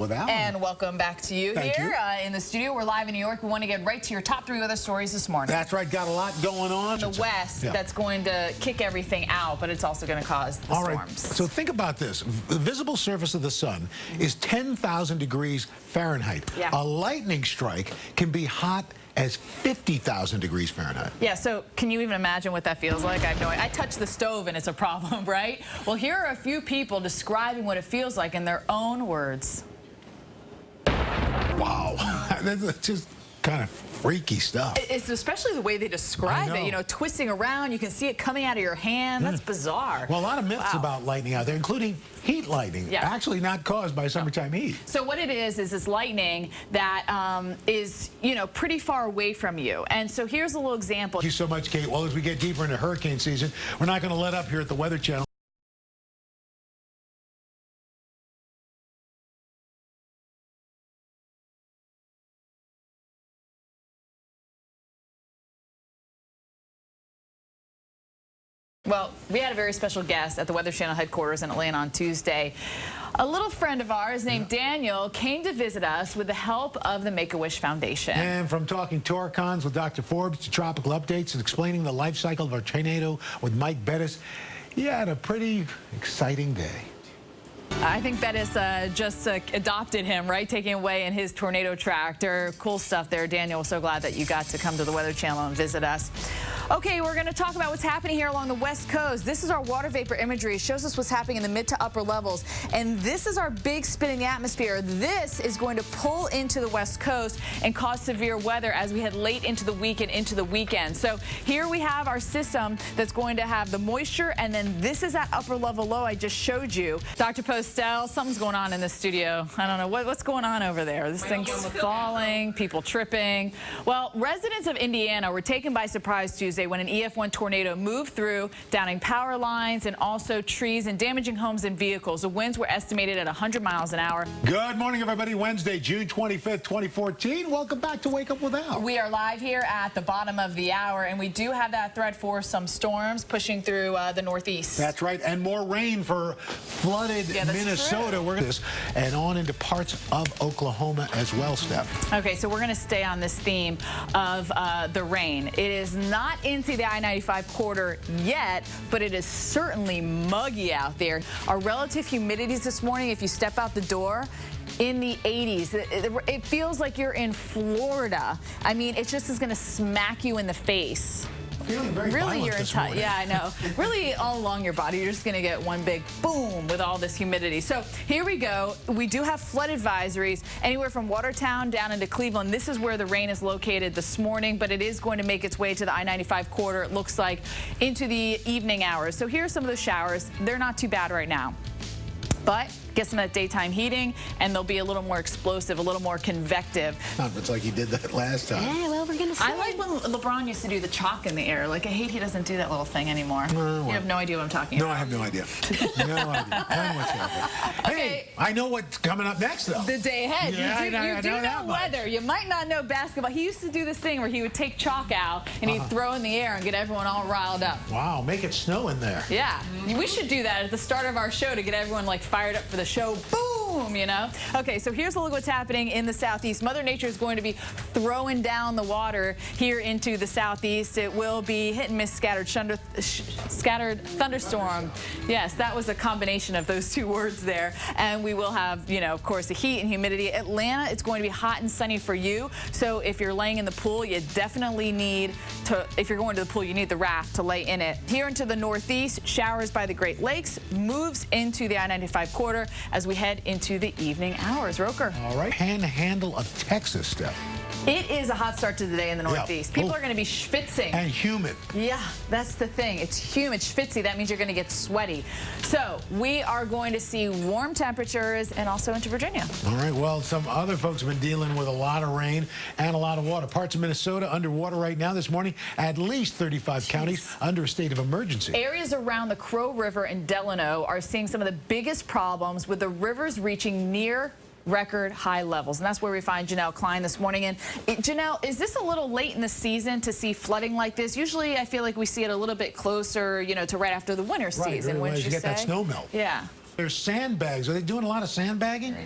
Without. And welcome back to you Thank here you. In the studio. We're live in New York. We want to get right to your top 3 weather stories this morning. That's right. Got a lot going on. The west, that's going to kick everything out, but it's also going to cause the storms. Right. So think about this. The visible surface of the sun is 10,000 degrees Fahrenheit. Yeah. A lightning strike can be hot as 50,000 degrees Fahrenheit. Yeah, so can you even imagine what that feels like? I have no idea. I touch the stove and it's a problem, right? Well, here are a few people describing what it feels like in their own words. Wow. That's just kind of freaky stuff. It's especially the way they describe it, you know, twisting around. You can see it coming out of your hand. That's bizarre. Well, a lot of myths about lightning out there, including heat lightning, actually not caused by summertime heat. So what it is this lightning that is, you know, pretty far away from you. And so here's a little example. Thank you so much, Kate. Well, as we get deeper into hurricane season, we're not going to let up here at the Weather Channel. Well, we had a very special guest at the Weather Channel headquarters in Atlanta on Tuesday. A little friend of ours named Daniel came to visit us with the help of the Make-A-Wish Foundation. And from talking Toricons with Dr. Forbes to tropical updates and explaining the life cycle of our tornado with Mike Bettis, he had a pretty exciting day. I think Bettis just adopted him, right? Taking away in his tornado tractor. Cool stuff there, Daniel. We're so glad that you got to come to the Weather Channel and visit us. Okay, we're going to talk about what's happening here along the West Coast. This is our water vapor imagery. It shows us what's happening in the mid to upper levels. And this is our big spin in the atmosphere. This is going to pull into the West Coast and cause severe weather as we head late into the week and into the weekend. So here we have our system that's going to have the moisture, and then this is that upper level low I just showed you. Dr. Postel, something's going on in the studio. I don't know. What's going on over there? This thing's falling, people tripping. Well, residents of Indiana were taken by surprise Tuesday when an EF1 tornado moved through, downing power lines and also trees and damaging homes and vehicles. The winds were estimated at 100 miles an hour. Good morning, everybody. Wednesday, June 25th, 2014. Welcome back to Wake Up With Al. We are live here at the bottom of the hour, and we do have that threat for some storms pushing through the Northeast. That's right, and more rain for flooded Minnesota. We're going to and on into parts of Oklahoma as well, Steph. Okay, so we're going to stay on this theme of the rain. It is not into the I-95 corridor yet, but it is certainly muggy out there. Our relative humidities this morning, if you step out the door, in the 80s. It feels like you're in Florida. I mean, it just is going to smack you in the face. Feeling very really, you're in touch. Yeah, I know. Really, all along your body, you're just going to get one big boom with all this humidity. So here we go. We do have flood advisories anywhere from Watertown down into Cleveland. This is where the rain is located this morning, but it is going to make its way to the I-95 corridor, it looks like, into the evening hours. So here are some of the showers. They're not too bad right now. But get some of that daytime heating, and they'll be a little more explosive, a little more convective. It's like he did that last time. Yeah, well, we're going to see. I like when LeBron used to do the chalk in the air. Like, I hate he doesn't do that little thing anymore. You have no idea what I'm talking about. No, I have no idea. No idea. I know what's happening. Hey, I know what's coming up next, though. The day ahead. Yeah, you do know weather. You might not know basketball. He used to do this thing where he would take chalk out, and he'd throw in the air and get everyone all riled up. Wow, make it snow in there. Yeah. We should do that at the start of our show to get everyone, like, fired up for the show. Boom, you know? Okay, so here's a look at what's happening in the southeast. Mother Nature is going to be throwing down the water here into the southeast. It will be hit and miss scattered thunderstorm. Yes, that was a combination of those two words there. And we will have, you know, of course, the heat and humidity. Atlanta, it's going to be hot and sunny for you. So if you're laying in the pool, you definitely need to, if you're going to the pool, you need the raft to lay in it. Here into the northeast, showers by the Great Lakes, moves into the I-95 corridor as we head into the evening hours. Roker. All right. Panhandle of Texas, Steph. It is a hot start to the day in the Northeast. People are going to be schwitzing. And humid. Yeah, that's the thing. It's humid, schwitzy. That means you're going to get sweaty. So we are going to see warm temperatures and also into Virginia. All right. Well, some other folks have been dealing with a lot of rain and a lot of water. Parts of Minnesota underwater right now this morning. At least 35 counties under a state of emergency. Areas around the Crow River and Delano are seeing some of the biggest problems with the rivers reaching near record high levels. And that's where we find Janelle Klein this morning. And Janelle, is this a little late in the season to see flooding like this? Usually I feel like we see it a little bit closer, you know, to right after the winter season. Right, you get that snow melt. Yeah. There's sandbags. Are they doing a lot of sandbagging?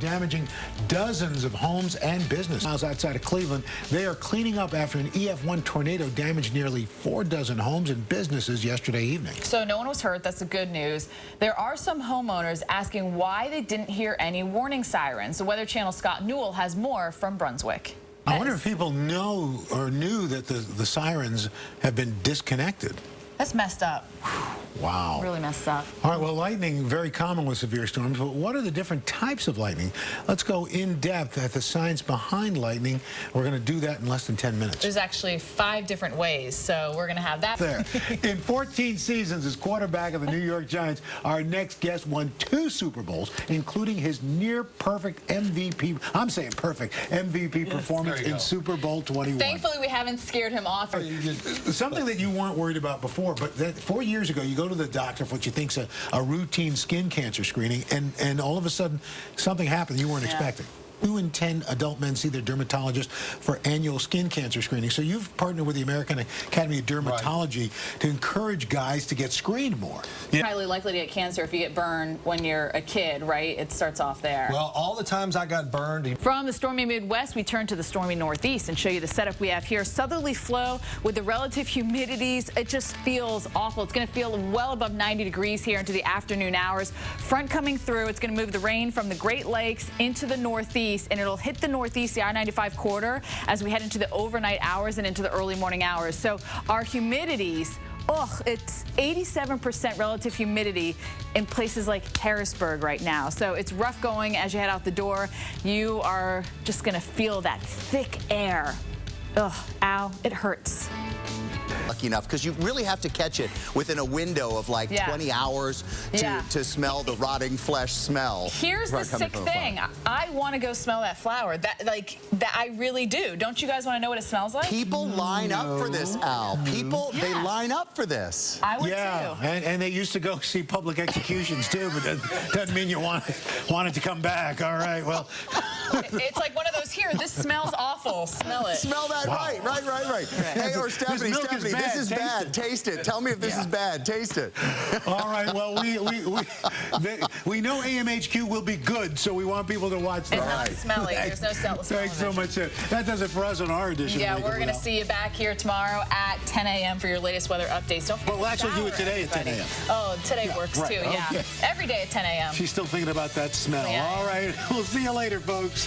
damaging dozens of homes and businesses. Miles outside of Cleveland, they are cleaning up after an EF1 tornado damaged nearly 4 dozen homes and businesses yesterday evening. So no one was hurt. That's the good news. There are some homeowners asking why they didn't hear any warning sirens. The Weather Channel's Scott Newell has more from Brunswick. I wonder if people know or knew that the sirens have been disconnected. That's messed up. Wow. Really messed up. All right, well, lightning, very common with severe storms, but what are the different types of lightning? Let's go in depth at the science behind lightning. We're going to do that in less than 10 minutes. There's actually 5 different ways, so we're going to have that. There. In 14 seasons as quarterback of the New York Giants, our next guest won 2 Super Bowls, including his near-perfect MVP, I'm saying perfect, MVP performance in Super Bowl 21. Thankfully, we haven't scared him off. Something that you weren't worried about before, but 4 years ago, you go to the doctor for what you think's a routine skin cancer screening, and all of a sudden, something happened you weren't expecting. 2 in 10 adult men see their dermatologist for annual skin cancer screening. So you've partnered with the American Academy of Dermatology to encourage guys to get screened more. You're highly likely to get cancer if you get burned when you're a kid, right? It starts off there. Well, all the times I got burned. From the stormy Midwest, we turn to the stormy Northeast and show you the setup we have here. Southerly flow with the relative humidities. It just feels awful. It's going to feel well above 90 degrees here into the afternoon hours. Front coming through. It's going to move the rain from the Great Lakes into the Northeast, and it'll hit the Northeast, the I-95 corridor, as we head into the overnight hours and into the early morning hours. So our humidities, it's 87% relative humidity in places like Harrisburg right now. So it's rough going as you head out the door. You are just going to feel that thick air. Ow, it hurts. Lucky enough, because you really have to catch it within a window of like 20 hours to smell the rotting flesh smell. Here's the sick thing. I want to go smell that flower. That I really do. Don't you guys want to know what it smells like? People line up for this, Al. People, they line up for this. I would too. And they used to go see public executions too, but that doesn't mean you want it to come back. All right, well. It's like one of those here. This smells awful. Smell it. Smell that. Right. Hey, or Stephanie, this is bad. Taste it. Tell me if this is bad. Taste it. All right. Well, we know AMHQ will be good, so we want people to watch that. It's not smelly. There's no smell. Thanks so much. That does it for us on our edition. Yeah, we're going to see you back here tomorrow at 10 a.m. for your latest weather updates. Don't forget. We'll actually do it today at 10 a.m. Oh, today works too. Yeah. Okay. Every day at 10 a.m. She's still thinking about that smell. Yeah. All right. We'll see you later, folks.